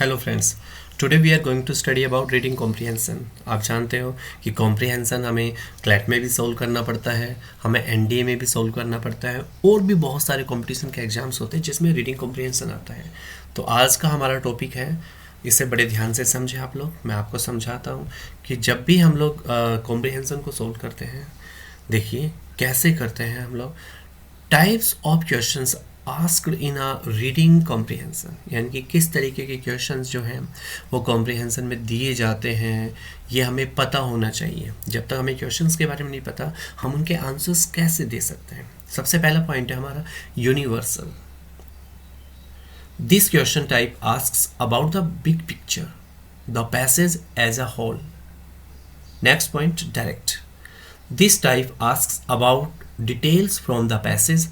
Hello friends, today we are going to study about reading comprehension. आप जानते हो कि कॉम्प्रिहेंसन हमें क्लैट में भी सोल्व करना पड़ता है, हमें एनडीए में भी सोल्व करना पड़ता है और भी बहुत सारे कंपटीशन के एग्जाम्स होते हैं जिसमें रीडिंग कॉम्प्रिहेंसन आता है। तो आज का हमारा टॉपिक है, इसे बड़े ध्यान से समझें आप लोग। मैं आपको समझाता हूँ कि जब भी हम लोग कॉम्प्रिहेंसन को सोल्व करते हैं, देखिए कैसे करते हैं हम लोग। Types of questions asked in a reading comprehension, यानी कि किस तरीके के क्वेश्चंस जो हैं वो कॉम्प्रिहेंसन में दिए जाते हैं, ये हमें पता होना चाहिए। जब तक हमें क्वेश्चंस के बारे में नहीं पता, हम उनके आंसर्स कैसे दे सकते हैं। सबसे पहला पॉइंट है हमारा universal. This question type asks about the big picture, the passage as a whole. Next point, direct. This type asks about details from the passage.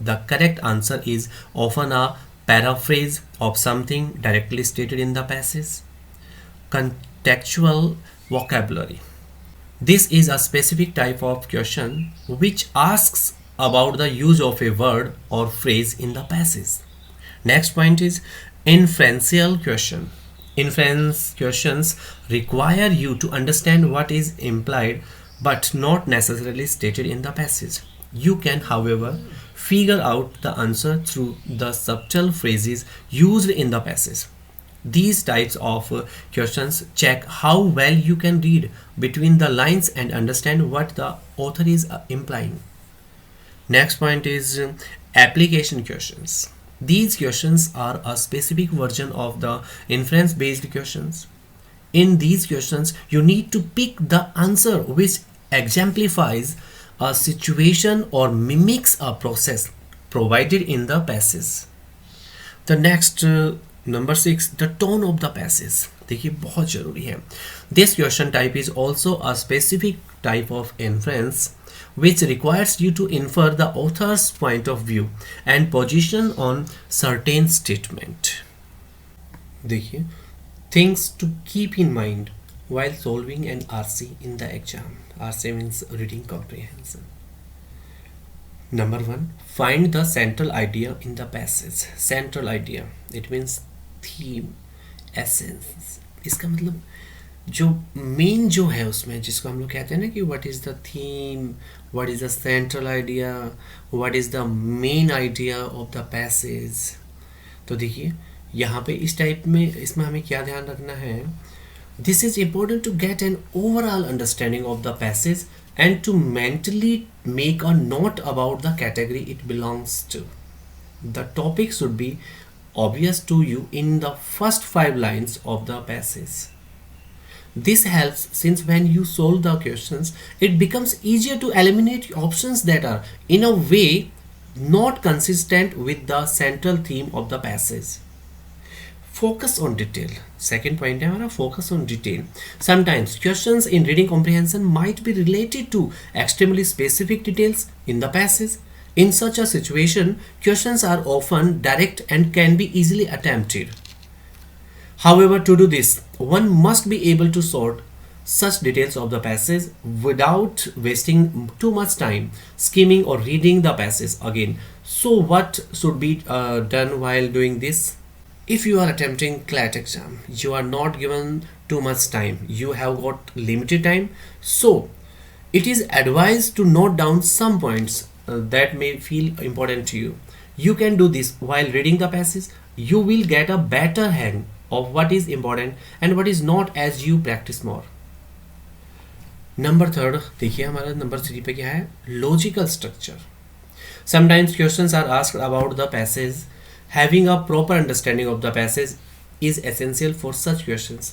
The correct answer is often a paraphrase of something directly stated in the passage. Contextual vocabulary. This is a specific type of question which asks about the use of a word or phrase in the passage. Next point is inferential question. Inference questions require you to understand what is implied but not necessarily stated in the passage. You can, however, figure out the answer through the subtle phrases used in the passage. These types of questions check how well you can read between the lines and understand what the author is implying. Next point is application questions. These questions are a specific version of the inference based questions. In these questions, you need to pick the answer which exemplifies a situation or mimics a process provided in the passage. The next number 6, the tone of the passage. देखिए बहुत ज़रूरी है. This question type is also a specific type of inference which requires you to infer the author's point of view and position on certain statement. देखिए, things to keep in mind while solving an RC in the exam. RC means reading comprehension. Number 1, find the central idea in the passage. Central idea, it means theme, essence. इसका मतलब जो main जो है उसमें, जिसको हम लोग कहते हैं ना कि what is the theme, what is the central idea, what is the main idea of the passage. तो देखिए यहाँ पे इस टाइप में, इसमें हमें क्या ध्यान रखना है। This is important to get an overall understanding of the passage and to mentally make a note about the category it belongs to. The topic should be obvious to you in the first 5 lines of the passage. This helps since when you solve the questions, it becomes easier to eliminate options that are in a way not consistent with the central theme of the passage. Focus on detail. Second point है हमारा focus on detail. Sometimes questions in reading comprehension might be related to extremely specific details in the passage. In such a situation, questions are often direct and can be easily attempted. However, to do this, one must be able to sort such details of the passage without wasting too much time skimming or reading the passage again. So what should be done while doing this? If you are attempting CLAT exam, you are not given too much time. You have got limited time. So, it is advised to note down some points that may feel important to you. You can do this while reading the passage. You will get a better hang of what is important and what is not as you practice more. Number 3, देखिए हमारा number 3 पे क्या है? Logical structure. Sometimes questions are asked about the passage. Having a proper understanding of the passage is essential for such questions.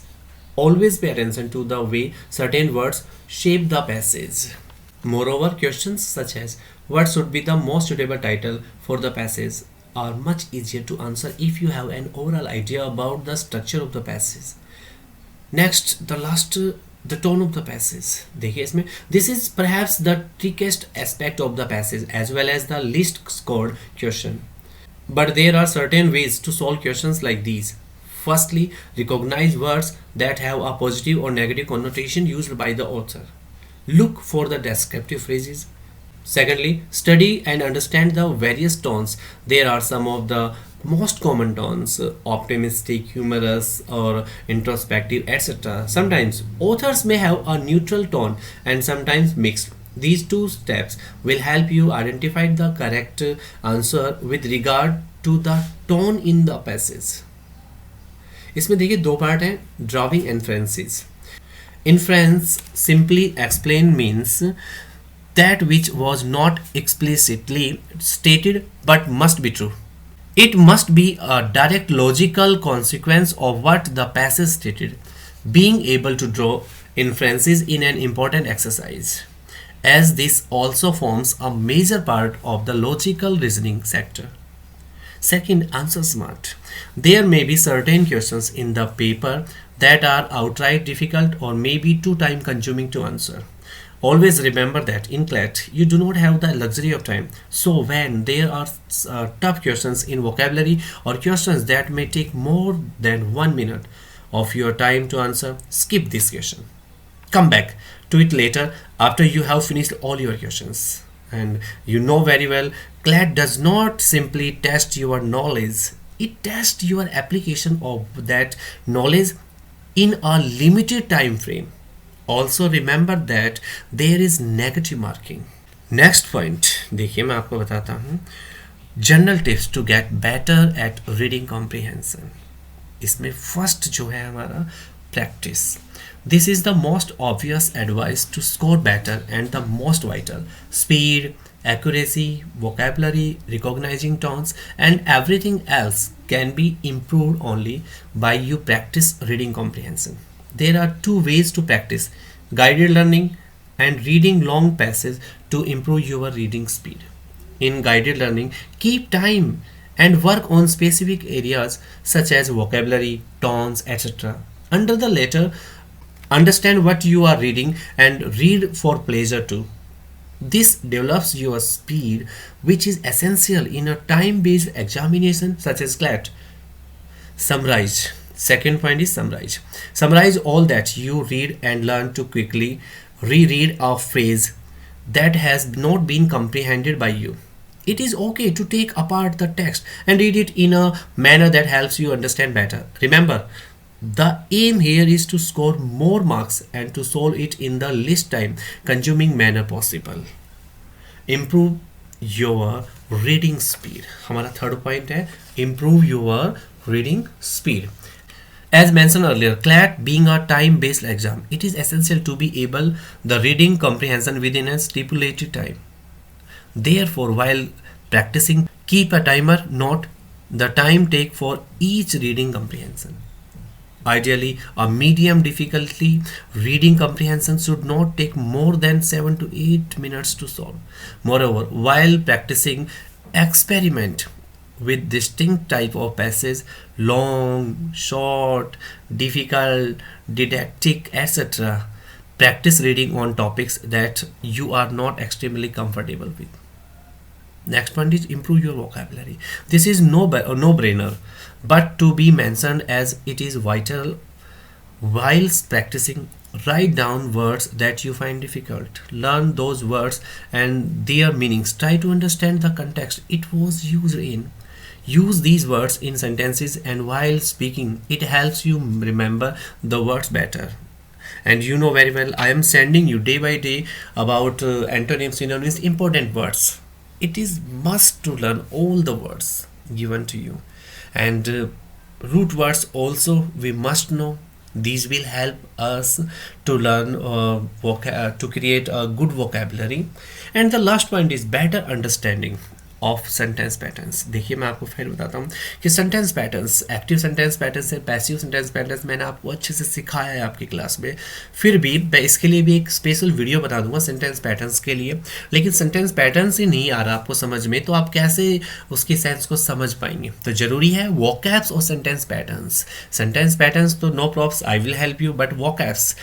Always pay attention to the way certain words shape the passage. Moreover, questions such as what should be the most suitable title for the passage are much easier to answer if you have an overall idea about the structure of the passage. Next, the last, the tone of the passage. देखिए इसमें, this is perhaps the trickiest aspect of the passage as well as the least scored question. But there are certain ways to solve questions like these. Firstly, recognize words that have a positive or negative connotation used by the author. Look for the descriptive phrases. Secondly, study and understand the various tones. There are some of the Most common tones, optimistic, humorous, or introspective, etc. Sometimes authors may have a neutral tone and sometimes mixed. These two steps will help you identify the correct answer with regard to the tone in the passage. इसमें देखिए दो part हैं, drawing inferences. Inference simply explain means that which was not explicitly stated but must be true. It must be a direct logical consequence of what the passage stated. Being able to draw inferences in an important exercise, as this also forms a major part of the logical reasoning sector. Second, answer smart. There may be certain questions in the paper that are outright difficult or may be too time consuming to answer. Always remember that in CLAT you do not have the luxury of time. So when there are tough questions in vocabulary or questions that may take more than 1 minute of your time to answer, skip this question. Come back to it later after you have finished all your questions. And you know very well, CLAT does not simply test your knowledge, it tests your application of that knowledge in a limited time frame. Also remember that there is negative marking. Next point देखिए मैं आपको बताता हूँ, general tips to get better at reading comprehension. इसमें first जो है हमारा practice. This is the most obvious advice to score better and the most vital. Speed, accuracy, vocabulary, recognizing tones, and everything else can be improved only by you practice reading comprehension. There are two ways to practice: guided learning and reading long passages to improve your reading speed. In guided learning, keep time and work on specific areas such as vocabulary, tones, etc. Under the latter, understand what you are reading and read for pleasure too. This develops your speed, which is essential in a time-based examination such as CLAT. Summarize. Second point is summarize. Summarize all that you read and learn to quickly reread a phrase that has not been comprehended by you. It is okay to take apart the text and read it in a manner that helps you understand better. Remember, the aim here is to score more marks and to solve it in the least time consuming manner possible. Improve your reading speed. हमारा third point है improve your reading speed. As mentioned earlier, CLAT being a time-based exam, it is essential to be able the reading comprehension within a stipulated time. Therefore, while practicing, keep a timer, note the time take for each reading comprehension. Ideally, a medium difficulty reading comprehension should not take more than 7 to 8 minutes to solve. Moreover, while practicing, experiment with distinct type of passage: long, short, difficult, didactic, etc. Practice reading on topics that you are not extremely comfortable with. Next point is improve your vocabulary. This is no-brainer, but to be mentioned as it is vital. Whilst practicing, write down words that you find difficult. Learn those words and their meanings. Try to understand the context it was used in. Use these words in sentences, and while speaking, it helps you remember the words better. And you know very well, I am sending you day by day about antonyms, synonyms, important words. It is must to learn all the words given to you, and root words also we must know. These will help us to learn to create a good vocabulary. And the last point is better understanding of sentence patterns. देखिए मैं आपको फिर बताता हूँ कि sentence patterns, active sentence patterns है, passive sentence patterns मैंने आपको अच्छे से सिखाया है आपकी क्लास में. फिर भी मैं इसके लिए भी एक स्पेशल वीडियो बता दूंगा सेंटेंस पैटर्न्स के लिए. लेकिन सेंटेंस पैटर्न्स ही नहीं आ रहा आपको समझ में, तो आप कैसे उसके सेंस को समझ पाएंगे? तो जरूरी है वोकैब्स और सेंटेंस पैटर्न्स. सेंटेंस पैटर्न्स तो no probs, I will help you, but vocabs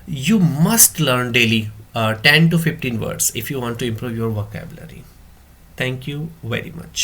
you must learn daily 10 to 15 words if you want to improve your vocabulary. Thank you very much.